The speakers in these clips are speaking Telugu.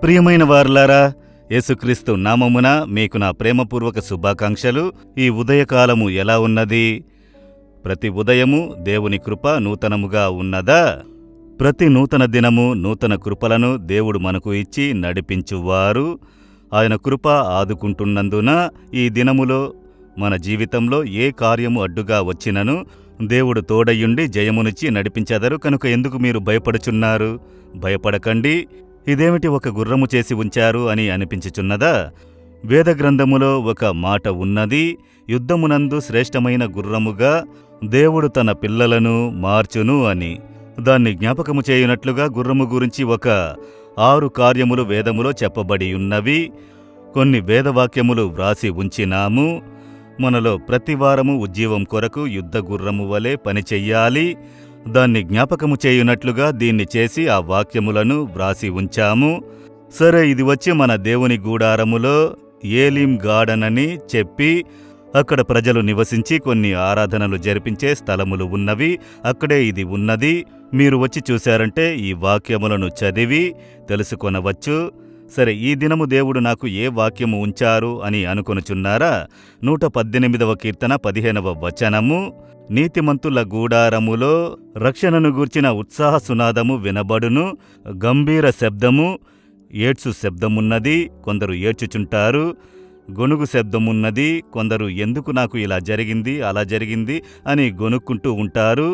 ప్రియమైన వారలారా, యేసుక్రీస్తు నామమున మీకు నా ప్రేమపూర్వక శుభాకాంక్షలు. ఈ ఉదయకాలము ఎలా ఉన్నది? ప్రతి ఉదయము దేవుని కృప నూతనముగా ఉన్నదా? ప్రతి నూతన దినము నూతన కృపలను దేవుడు మనకు ఇచ్చి నడిపించువారు. ఆయన కృప ఆదుకుంటున్నందున ఈ దినములో మన జీవితంలో ఏ కార్యము అడ్డుగా వచ్చినను దేవుడు తోడయుండి జయమునిచ్చి నడిపించెదరు. కనుక ఎందుకు మీరు భయపడుచున్నారు? భయపడకండి. ఇదేమిటి ఒక గుర్రము చేసి ఉంచారు అని అనిపించుచున్నదా? వేదగ్రంథములో ఒక మాట ఉన్నది, యుద్ధమునందు శ్రేష్టమైన గుర్రముగా దేవుడు తన పిల్లలను మార్చును అని. దాన్ని జ్ఞాపకము చేయునట్లుగా గుర్రము గురించి ఒక 6 కార్యములు వేదములో చెప్పబడి ఉన్నవి. కొన్ని వేదవాక్యములు వ్రాసి ఉంచినాము. మనలో ప్రతివారము ఉజ్జీవం కొరకు యుద్ధ గుర్రము వలె పనిచెయ్యాలి. దాన్ని జ్ఞాపకము చేయునట్లుగా దీన్ని చేసి ఆ వాక్యములను వ్రాసి ఉంచాము. సరే, ఇది వచ్చి మన దేవుని గూడారములో ఏలీం గార్డెన్ అని చెప్పి అక్కడ ప్రజలు నివసించి కొన్ని ఆరాధనలు జరిపించే స్థలములు ఉన్నవి. అక్కడే ఇది ఉన్నది. మీరు వచ్చి చూశారంటే ఈ వాక్యములను చదివి తెలుసుకొనవచ్చు. సరే, ఈ దినము దేవుడు నాకు ఏ వాక్యము ఉంచారు అని అనుకొనుచున్నారా? 118వ కీర్తన 15వ వచనము, నీతిమంతుల గూడారములో రక్షణను గూర్చిన ఉత్సాహ సునాదము వినబడును, గంభీర శబ్దము, ఏడ్చు శబ్దమున్నది, కొందరు ఏడ్చుచుంటారు, గొనుగు శబ్దమున్నది, కొందరు ఎందుకు నాకు ఇలా జరిగింది అలా జరిగింది అని గొనుక్కుంటూ ఉంటారు,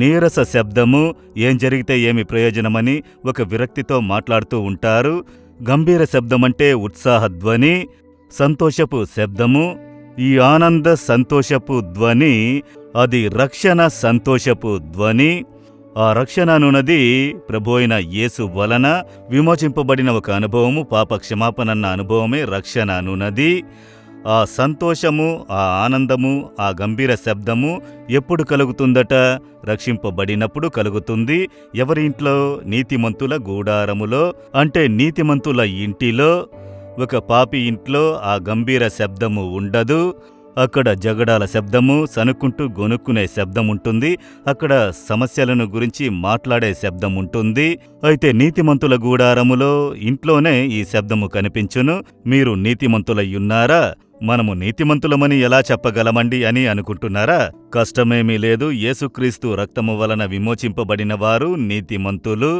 నీరస శబ్దము, ఏం జరిగితే ఏమి ప్రయోజనమని ఒక విరక్తితో మాట్లాడుతూ ఉంటారు, గంభీర శబ్దమంటే ఉత్సాహ ధ్వని, సంతోషపు శబ్దము. ఈ ఆనంద సంతోషపు ధ్వని అది రక్షణ సంతోషపు ధ్వని. ఆ రక్షణ అనున్నది ప్రభు అయిన యేసు వలన విమోచింపబడిన ఒక అనుభవము, పాప క్షమాపణన్న అనుభవమే రక్షణ అనున్నది. ఆ సంతోషము, ఆ ఆనందము, ఆ గంభీర శబ్దము ఎప్పుడు కలుగుతుందట? రక్షింపబడినప్పుడు కలుగుతుంది. ఎవరి ఇంట్లో? నీతిమంతుల గూడారములో, అంటే నీతిమంతుల ఇంటిలో. ఒక పాపి ఇంట్లో ఆ గంభీర శబ్దము ఉండదు. అక్కడ జగడాల శబ్దము, సనుక్కుంటూ గొనుక్కునే శబ్దం ఉంటుంది. అక్కడ సమస్యలను గురించి మాట్లాడే శబ్దం ఉంటుంది. అయితే నీతిమంతుల గూడారములో, ఇంట్లోనే ఈ శబ్దము కనిపించును. మీరు నీతిమంతులయ్యున్నారా? మనము నీతిమంతులమని ఎలా చెప్పగలమండి అని అనుకుంటున్నారా? కష్టమేమీ లేదు. యేసుక్రీస్తు రక్తము వలన విమోచింపబడిన వారు నీతిమంతులు.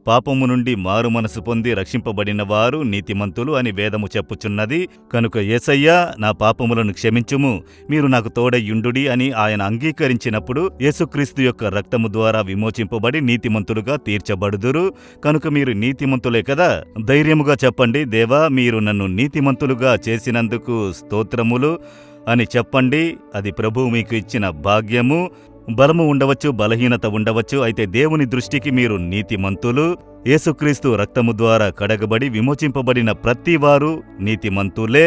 పాపము నుండి మారు మనసు పొంది రక్షింపబడిన వారు నీతిమంతులు అని వేదము చెప్పుచున్నది. కనుక యేసయ్యా, నా పాపములను క్షమించుము, మీరు నాకు తోడయుండుడి అని ఆయన అంగీకరించినప్పుడు యేసుక్రీస్తు యొక్క రక్తము ద్వారా విమోచింపబడి నీతిమంతులుగా తీర్చబడుదురు. కనుక మీరు నీతిమంతులే కదా? ధైర్యముగా చెప్పండి, దేవా, మీరు నన్ను నీతిమంతులుగా చేసినందుకు స్తోత్రములు అని చెప్పండి. అది ప్రభువు మీకు ఇచ్చిన భాగ్యము. బలము ఉండవచ్చు, బలహీనత ఉండవచ్చు, అయితే దేవుని దృష్టికి మీరు నీతిమంతులు. యేసుక్రీస్తు రక్తము ద్వారా కడగబడి విమోచింపబడిన ప్రతివారు నీతిమంతులే.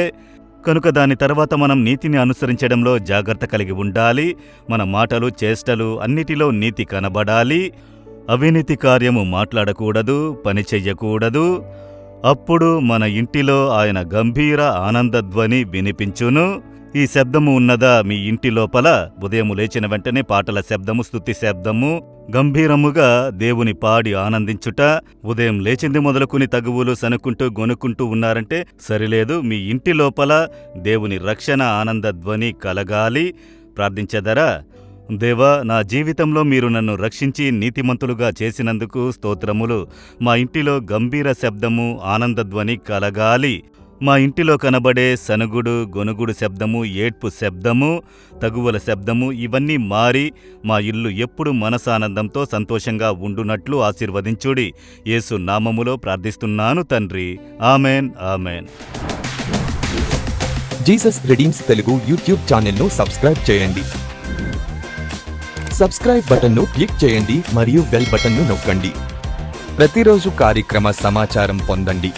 కనుక దాని తర్వాత మనం నీతిని అనుసరించడంలో జాగ్రత్త కలిగి ఉండాలి. మన మాటలు, చేష్టలు అన్నిటిలో నీతి కనబడాలి. అవినీతి కార్యము మాట్లాడకూడదు, పని చెయ్యకూడదు. అప్పుడు మన ఇంటిలో ఆయన గంభీర ఆనందధ్వని వినిపించును. ఈ శబ్దము ఉన్నదా మీ ఇంటి లోపల? ఉదయము లేచిన వెంటనే పాటల శబ్దము, స్తుతి శబ్దము, గంభీరముగా దేవుని పాడి ఆనందించుట. ఉదయం లేచింది మొదలుకుని తగువులు సనుక్కుంటూ గొనుక్కుంటూ ఉన్నారంటే సరిలేదు. మీ ఇంటి లోపల దేవుని రక్షణ ఆనంద ధ్వని కలగాలి. ప్రార్థించెదరా? దేవా, నా జీవితంలో మీరు నన్ను రక్షించి నీతిమంతులుగా చేసినందుకు స్తోత్రములు. మా ఇంటిలో గంభీర శబ్దము, ఆనందధ్వని కలగాలి. మా ఇంటిలో కనబడే సనుగుడు, గొనుగుడు శబ్దము, ఏడ్పు శబ్దము, తగువల శబ్దము ఇవన్నీ మారి మా ఇల్లు ఎప్పుడు మనసానందంతో సంతోషంగా ఉండునట్లు ఆశీర్వదించుడి. యేసు నామములో ప్రార్థిస్తున్నాను తండ్రి. Amen, amen. Jesus redeems Telugu YouTube ఛానల్ను సబ్స్క్రైబ్ చేయండి. సబ్స్క్రైబ్ బటన్ను క్లిక్ చేయండి మరియు బెల్ బటన్ను నొక్కండి. ప్రతిరోజు కార్యక్రమ సమాచారం పొందండి.